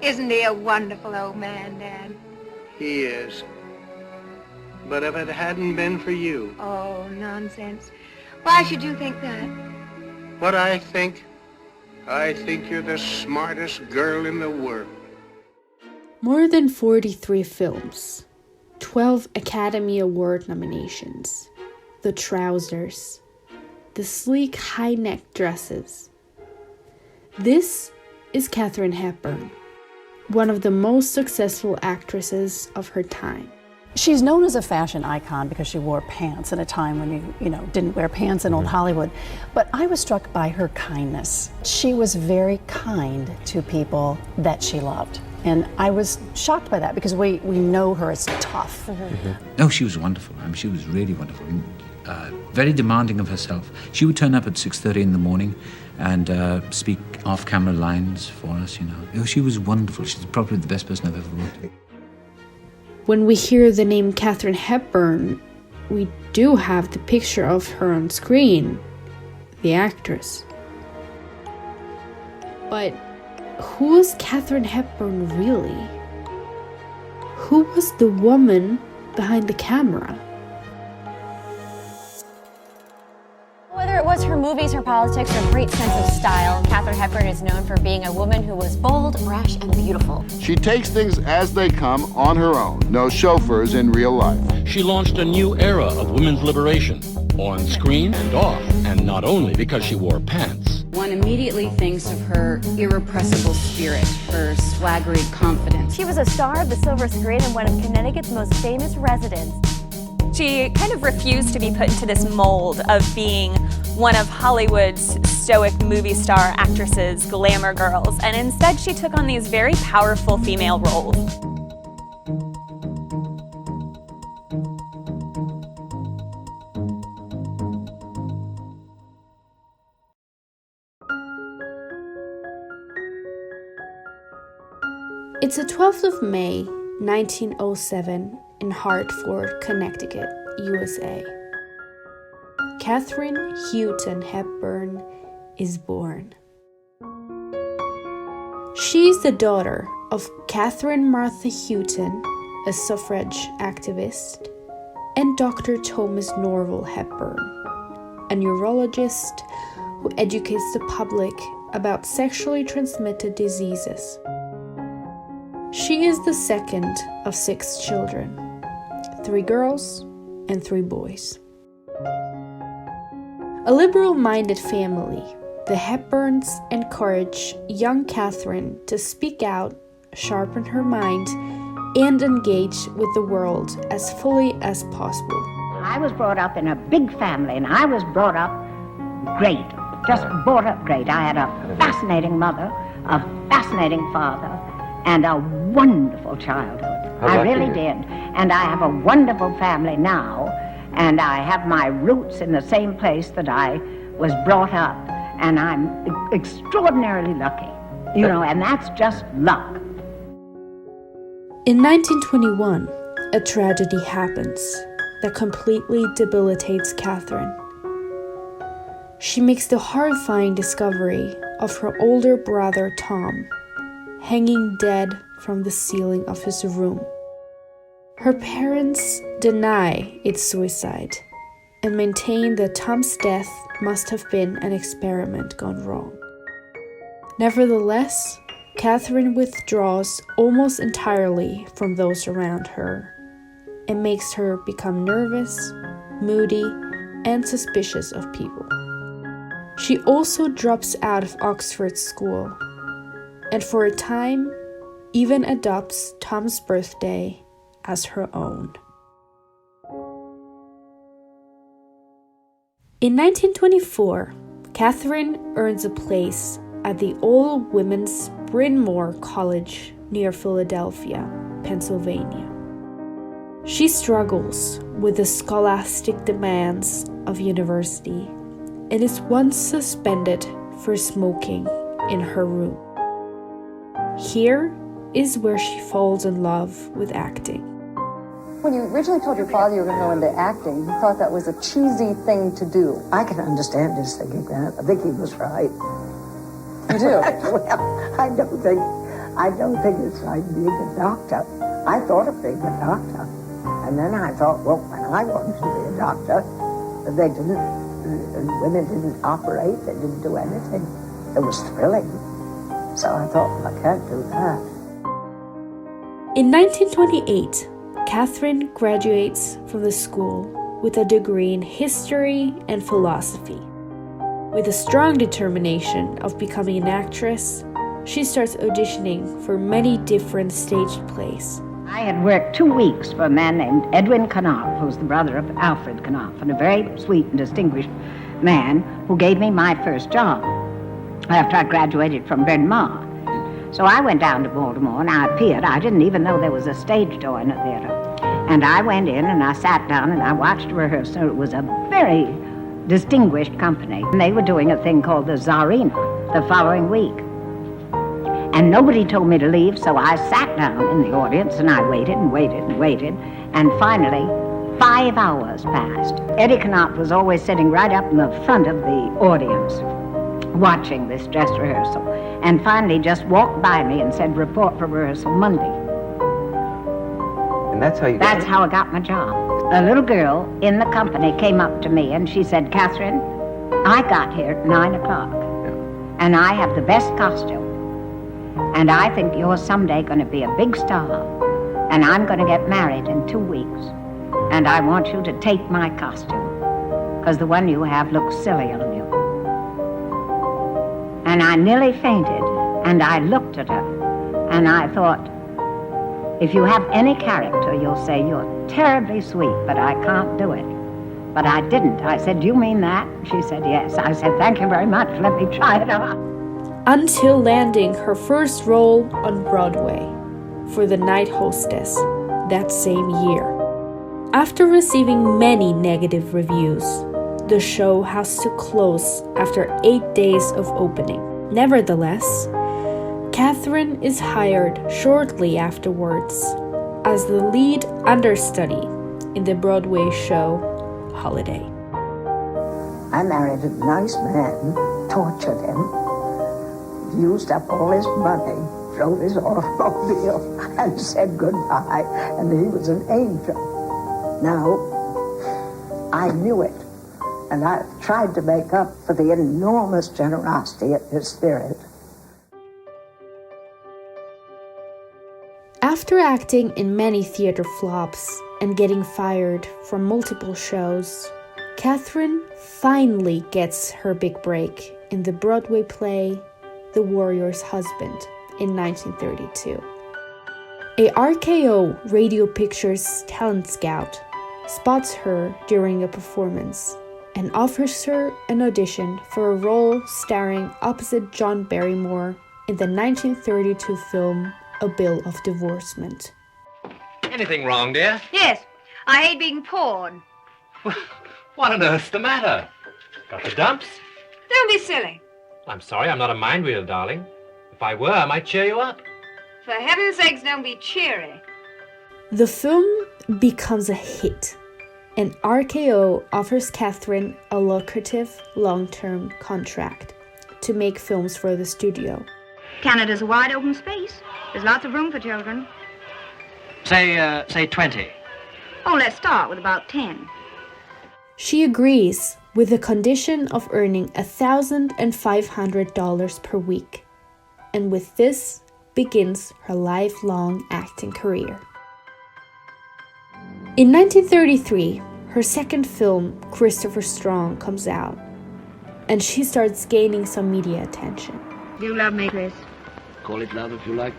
Isn't he a wonderful old man, Dad? He is. But if it hadn't been for you... Oh, nonsense. Why should you think that? What I think you're the smartest girl in the world. More than 43 films, 12 Academy Award nominations, the trousers, the sleek high-neck dresses. This is Katharine Hepburn, one of the most successful actresses of her time. She's known as a fashion icon because she wore pants at a time when you didn't wear pants in old Hollywood. But I was struck by her kindness. She was very kind to people that she loved. And I was shocked by that because we know her as tough. No, she was wonderful. I mean, she was really wonderful. Very demanding of herself. She would turn up at 6:30 in the morning and speak off-camera lines for us, Oh, she was wonderful. She's probably the best person I've ever worked with. When we hear the name Katharine Hepburn, we do have the picture of her on screen, the actress. But who was Katharine Hepburn really? Who was the woman behind the camera? Whether it was her movies, her politics, or great sense of style, Katharine Hepburn is known for being a woman who was bold, brash, and beautiful. She takes things as they come on her own. No chauffeurs in real life. She launched a new era of women's liberation, on screen and off, and not only because she wore pants. One immediately thinks of her irrepressible spirit, her swaggery confidence. She was a star of the silver screen and one of Connecticut's most famous residents. She kind of refused to be put into this mold of being one of Hollywood's stoic movie star actresses, glamour girls, and instead she took on these very powerful female roles. It's the 12th of May, 1907, in Hartford, Connecticut, USA. Katharine Houghton Hepburn is born. She is the daughter of Catherine Martha Houghton, a suffrage activist, and Dr. Thomas Norval Hepburn, a neurologist who educates the public about sexually transmitted diseases. She is the second of 6 children, 3 girls and 3 boys. A liberal-minded family, the Hepburns encourage young Katharine to speak out, sharpen her mind, and engage with the world as fully as possible. I was brought up in a big family, and I was brought up great, just brought up great. I had a fascinating mother, a fascinating father, and a wonderful childhood. I really did. And I have a wonderful family now, and I have my roots in the same place that I was brought up, and I'm extraordinarily lucky, and that's just luck. In 1921, a tragedy happens that completely debilitates Katharine. She makes the horrifying discovery of her older brother Tom hanging dead from the ceiling of his room. Her parents deny it's suicide and maintain that Tom's death must have been an experiment gone wrong. Nevertheless, Katharine withdraws almost entirely from those around her and makes her become nervous, moody, and suspicious of people. She also drops out of Oxford School and for a time even adopts Tom's birthday as her own. In 1924, Katharine earns a place at the all-women's Bryn Mawr College near Philadelphia, Pennsylvania. She struggles with the scholastic demands of university and is once suspended for smoking in her room. Here is where she falls in love with acting. When you originally told your father you were going to go into acting, you thought that was a cheesy thing to do. I can understand his thinking that. I think he was right. You do? Well, I don't think I don't think it's like being a doctor. I thought of being a doctor. And then I thought, well, when I wanted to be a doctor, women didn't operate, they didn't do anything. It was thrilling. So I thought, well, I can't do that. In 1928, Katharine graduates from the school with a degree in history and philosophy. With a strong determination of becoming an actress, she starts auditioning for many different staged plays. I had worked 2 weeks for a man named Edwin Knopf, who was the brother of Alfred Knopf, and a very sweet and distinguished man who gave me my first job after I graduated from Bryn Mawr. So I went down to Baltimore and I appeared. I didn't even know there was a stage door in the theater. And I went in and I sat down and I watched a rehearsal. It was a very distinguished company. And they were doing a thing called the Tsarina the following week. And nobody told me to leave, so I sat down in the audience and I waited and waited and waited. And finally, 5 hours passed. Eddie Knopf was always sitting right up in the front of the audience, watching this dress rehearsal. And finally just walked by me and said, report for rehearsal Monday. And that's how you got That's how I got my job. A little girl in the company came up to me and she said, Katharine, I got here at 9 o'clock and I have the best costume. And I think you're someday going to be a big star. And I'm going to get married in 2 weeks. And I want you to take my costume, because the one you have looks silly on you. And I nearly fainted, and I looked at her, and I thought, if you have any character, you'll say you're terribly sweet, but I can't do it. But I didn't. I said, do you mean that? She said, yes. I said, thank you very much. Let me try it out. Until landing her first role on Broadway for The Night Hostess that same year. After receiving many negative reviews, the show has to close after 8 days of opening. Nevertheless, Katharine is hired shortly afterwards as the lead understudy in the Broadway show Holiday. I married a nice man, tortured him, used up all his money, drove his automobile, and said goodbye, and he was an angel. Now, I knew it, and I tried to make up for the enormous generosity of his spirit. After acting in many theater flops and getting fired from multiple shows, Katharine finally gets her big break in the Broadway play The Warrior's Husband in 1932. A RKO Radio Pictures talent scout spots her during a performance and offers her an audition for a role starring opposite John Barrymore in the 1932 film A Bill of Divorcement. Anything wrong, dear? Yes, I hate being porn. What on earth's the matter? Got the dumps? Don't be silly. I'm sorry, I'm not a mind reader, darling. If I were, I might cheer you up. For heaven's sakes, don't be cheery. The film becomes a hit, and RKO offers Katharine a lucrative long-term contract to make films for the studio. Canada's a wide open space. There's lots of room for children. Say 20. Oh, let's start with about 10. She agrees with the condition of earning $1,500 per week, and with this begins her lifelong acting career. In 1933, her second film, Christopher Strong, comes out, and she starts gaining some media attention. Do you love me, Chris? Call it love if you like.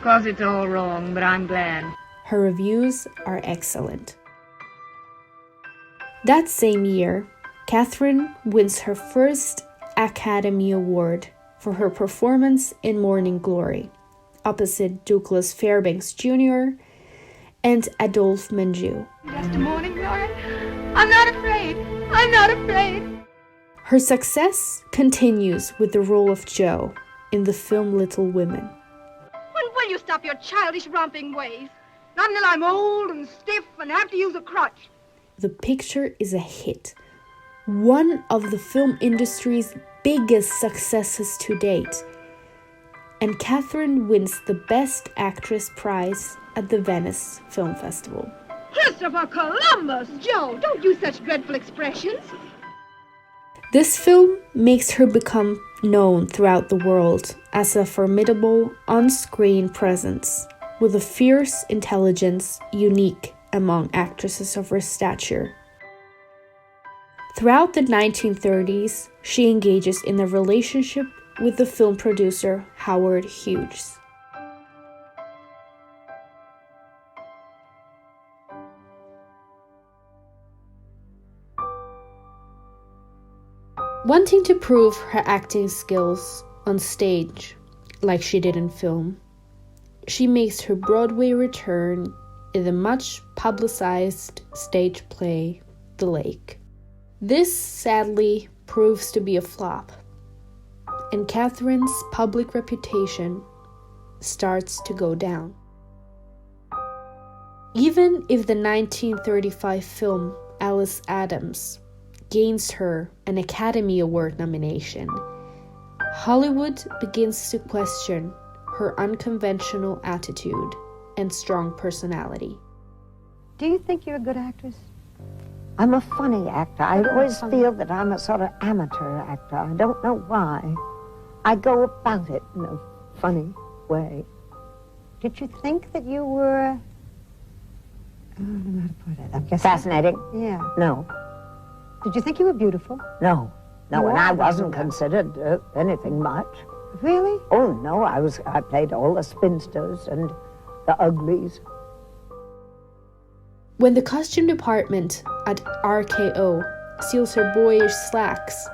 'Cause it's all wrong, but I'm glad. Her reviews are excellent. That same year, Katharine wins her first Academy Award for her performance in Morning Glory, opposite Douglas Fairbanks Jr. and Adolphe Menjou. Just a morning glory. I'm not afraid. I'm not afraid. Her success continues with the role of Jo in the film Little Women. When will you stop your childish romping ways? Not until I'm old and stiff and have to use a crutch. The picture is a hit, one of the film industry's biggest successes to date. and Katharine wins the Best Actress prize at the Venice Film Festival. Christopher Columbus! Joe, don't use such dreadful expressions. This film makes her become known throughout the world as a formidable on-screen presence with a fierce intelligence unique among actresses of her stature. Throughout the 1930s, she engages in a relationship with the film producer Howard Hughes. Wanting to prove her acting skills on stage, like she did in film, she makes her Broadway return in the much publicized stage play, The Lake. This sadly proves to be a flop, and Katharine's public reputation starts to go down. Even if the 1935 film Alice Adams gains her an Academy Award nomination, Hollywood begins to question her unconventional attitude and strong personality. Do you think you're a good actress? I'm a funny actor. I always feel that I'm a sort of amateur actor. I don't know why. I go about it in a funny way. Did you think that you were, I don't know how to put it. I guess fascinating? Yeah. No. Did you think you were beautiful? No. No, and I wasn't considered anything much. Really? Oh, no, I played all the spinsters and the uglies. When the costume department at RKO steals her boyish slacks,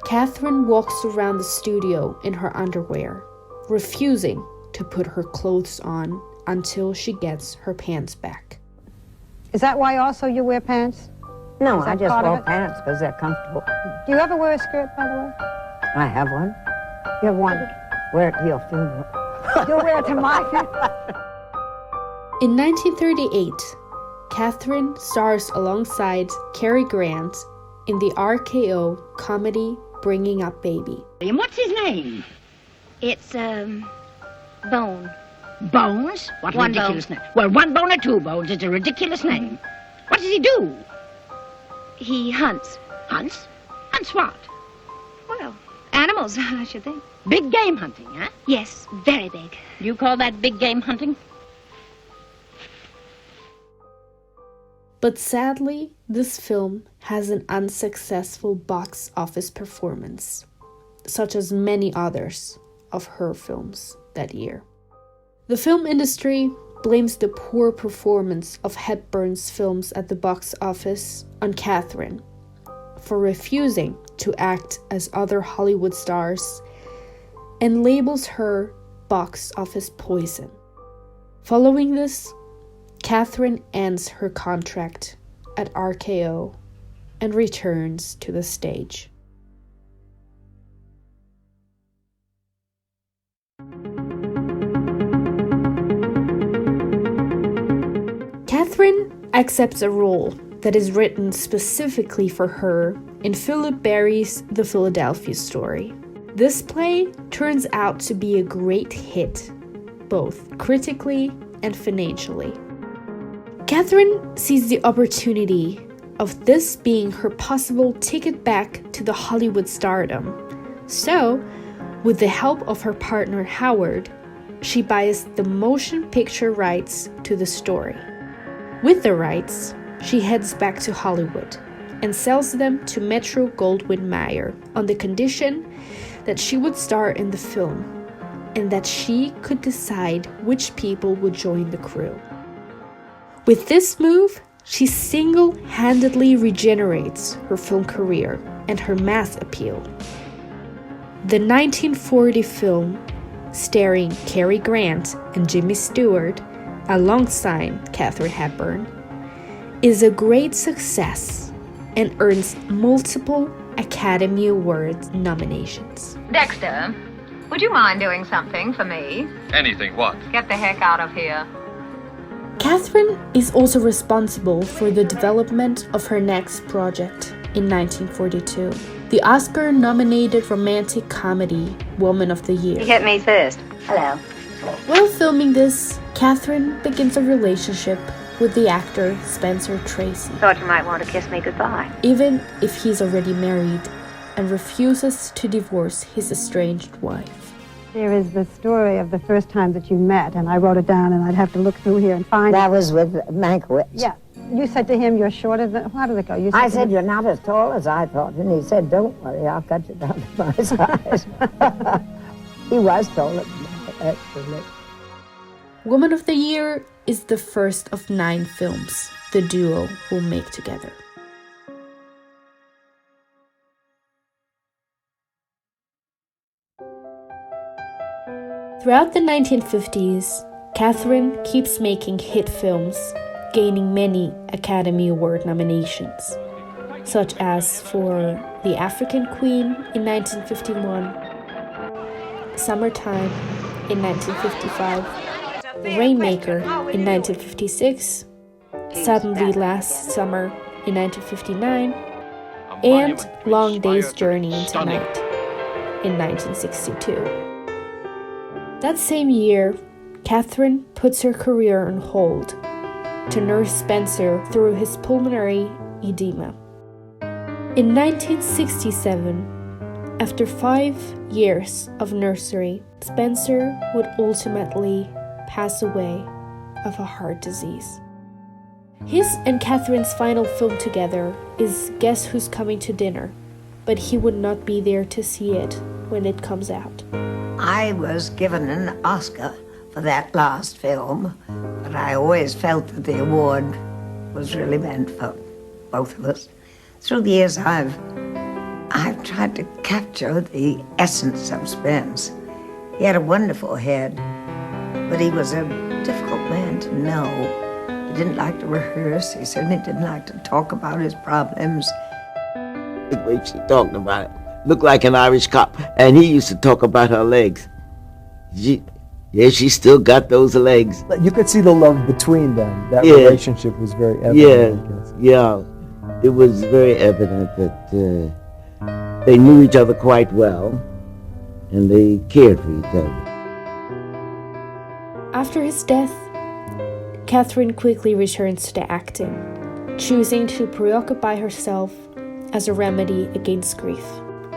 Katharine walks around the studio in her underwear, refusing to put her clothes on until she gets her pants back. Is that why also you wear pants? No, I just wear pants because they're comfortable. Do you ever wear a skirt, by the way? I have one. You have one? Wear it to your funeral. You'll wear it to my funeral. In 1938, Katharine stars alongside Cary Grant in the RKO comedy Bringing Up Baby. And what's his name? It's, Bone. Bones? What a ridiculous name. Well, one bone or two bones. It's a ridiculous name. What does he do? He hunts. Hunts? Hunts what? Well, animals, I should think. Big game hunting, huh? Yes, very big. You call that big game hunting? But sadly, this film has an unsuccessful box office performance, such as many others of her films that year. The film industry blames the poor performance of Hepburn's films at the box office on Katharine for refusing to act as other Hollywood stars and labels her box office poison. Following this, Katharine ends her contract at RKO and returns to the stage. Katharine accepts a role that is written specifically for her in Philip Barry's The Philadelphia Story. This play turns out to be a great hit, both critically and financially. Katharine sees the opportunity of this being her possible ticket back to the Hollywood stardom. So, with the help of her partner Howard, she buys the motion picture rights to the story. With the rights, she heads back to Hollywood and sells them to Metro-Goldwyn-Mayer on the condition that she would star in the film and that she could decide which people would join the crew. With this move, she single-handedly regenerates her film career and her mass appeal. The 1940 film, starring Cary Grant and Jimmy Stewart, alongside Katharine Hepburn, is a great success and earns multiple Academy Award nominations. Dexter, would you mind doing something for me? Anything what? Get the heck out of here. Katharine is also responsible for the development of her next project in 1942, the Oscar-nominated romantic comedy Woman of the Year. You hit me first. Hello. While filming this, Katharine begins a relationship with the actor Spencer Tracy. Thought you might want to kiss me goodbye. Even if he's already married and refuses to divorce his estranged wife. There is the story of the first time that you met, and I wrote it down, and I'd have to look through here and find it. That was with Mankiewicz. Yeah. You said to him, you're shorter than... How did it go? I said, you're not as tall as I thought. And he said, don't worry, I'll cut you down to my size. He was taller than I, actually. Woman of the Year is the first of 9 films the duo will make together. Throughout the 1950s, Katharine keeps making hit films, gaining many Academy Award nominations, such as for The African Queen in 1951, Summertime in 1955, The Rainmaker in 1956, Suddenly Last Summer in 1959, and Long Day's Journey into Night in 1962. That same year, Katharine puts her career on hold to nurse Spencer through his pulmonary edema. In 1967, after 5 years of nursery, Spencer would ultimately pass away of a heart disease. His and Katharine's final film together is Guess Who's Coming to Dinner, but he would not be there to see it when it comes out. I was given an Oscar for that last film, but I always felt that the award was really meant for both of us. Through the years, I've tried to capture the essence of Spence. He had a wonderful head, but he was a difficult man to know. He didn't like to rehearse. He certainly didn't like to talk about his problems. The way she talked about it looked like an Irish cop, and he used to talk about her legs. She still got those legs. You could see the love between them. That relationship was very evident. Yeah. It was very evident that they knew each other quite well, and they cared for each other. After his death, Katharine quickly returns to acting, choosing to preoccupy herself as a remedy against grief,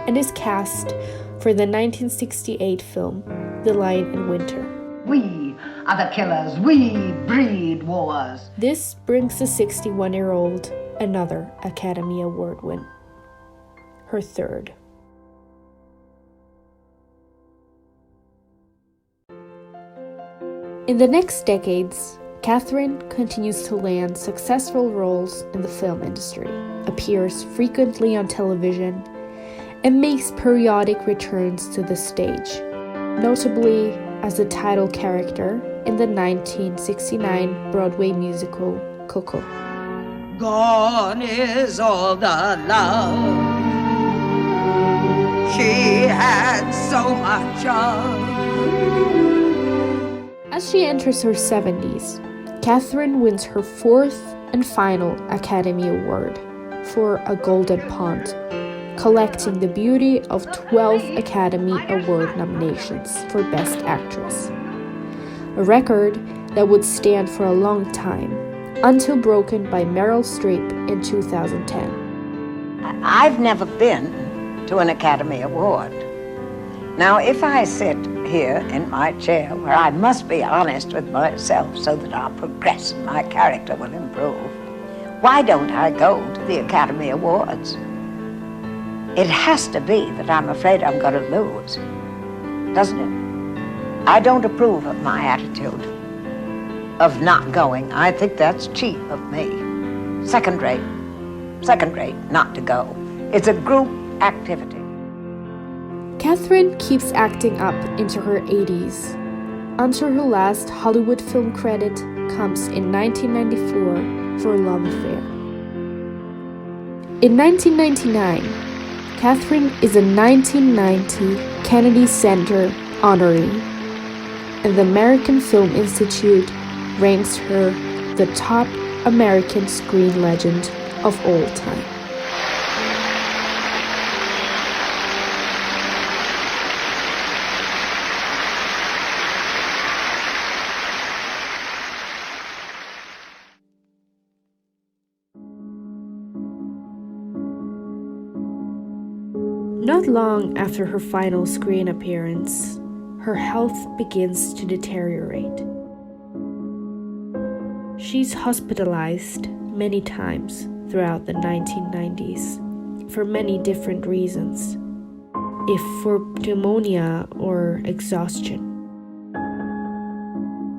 and is cast for the 1968 film The Lion in Winter. We are the killers. We breed wars. This brings the 61-year-old another Academy Award win, her third. In the next decades, Katharine continues to land successful roles in the film industry, appears frequently on television, and makes periodic returns to the stage, notably as the title character in the 1969 Broadway musical Coco. Gone is all the love she had so much of. As she enters her 70s, Katharine wins her 4th and final Academy Award for A Golden Pond, collecting the beauty of 12 Academy Award nominations for Best Actress, a record that would stand for a long time, until broken by Meryl Streep in 2010. I've never been to an Academy Award. Now, if I sit here in my chair, where I must be honest with myself so that I'll progress and my character will improve, why don't I go to the Academy Awards? It has to be that I'm afraid I'm going to lose, doesn't it? I don't approve of my attitude of not going. I think that's cheap of me. Second rate not to go. It's a group activity. Katharine keeps acting up into her 80s, until her last Hollywood film credit comes in 1994 for Love Affair. In 1999, Katharine is a 1990 Kennedy Center honoree, and the American Film Institute ranks her the top American screen legend of all time. Not long after her final screen appearance, her health begins to deteriorate. She's hospitalized many times throughout the 1990s for many different reasons, if for pneumonia or exhaustion.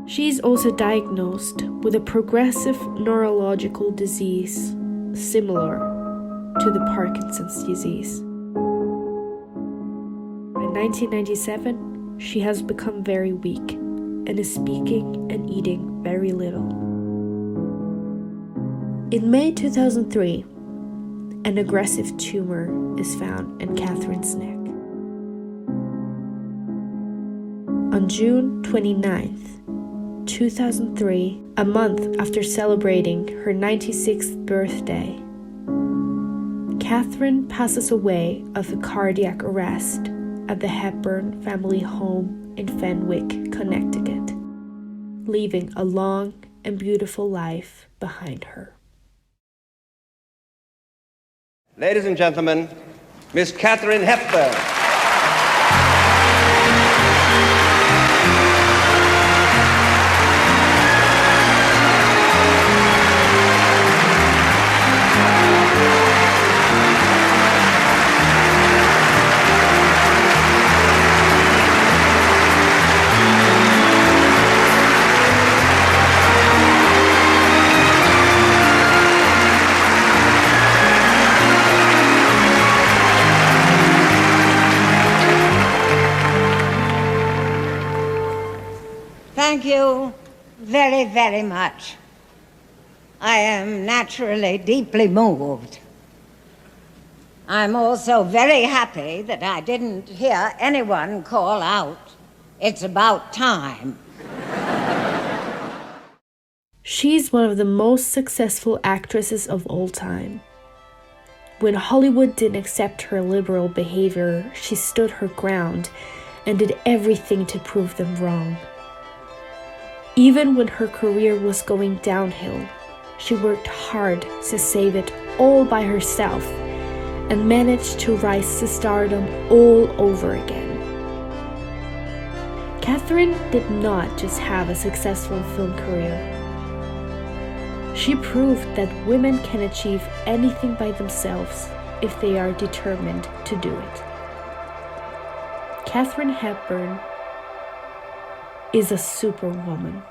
She's also diagnosed with a progressive neurological disease similar to the Parkinson's disease. By 1997, she has become very weak and is speaking and eating very little. In May 2003, an aggressive tumor is found in Katharine's neck. On June 29th, 2003, a month after celebrating her 96th birthday, Katharine passes away of a cardiac arrest at the Hepburn family home in Fenwick, Connecticut, leaving a long and beautiful life behind her. Ladies and gentlemen, Miss Katharine Hepburn. Thank you very, very much. I am naturally deeply moved. I'm also very happy that I didn't hear anyone call out, "It's about time." She's one of the most successful actresses of all time. When Hollywood didn't accept her liberal behavior, she stood her ground and did everything to prove them wrong. Even when her career was going downhill, she worked hard to save it all by herself and managed to rise to stardom all over again. Katharine did not just have a successful film career. She proved that women can achieve anything by themselves if they are determined to do it. Katharine Hepburn is a superwoman.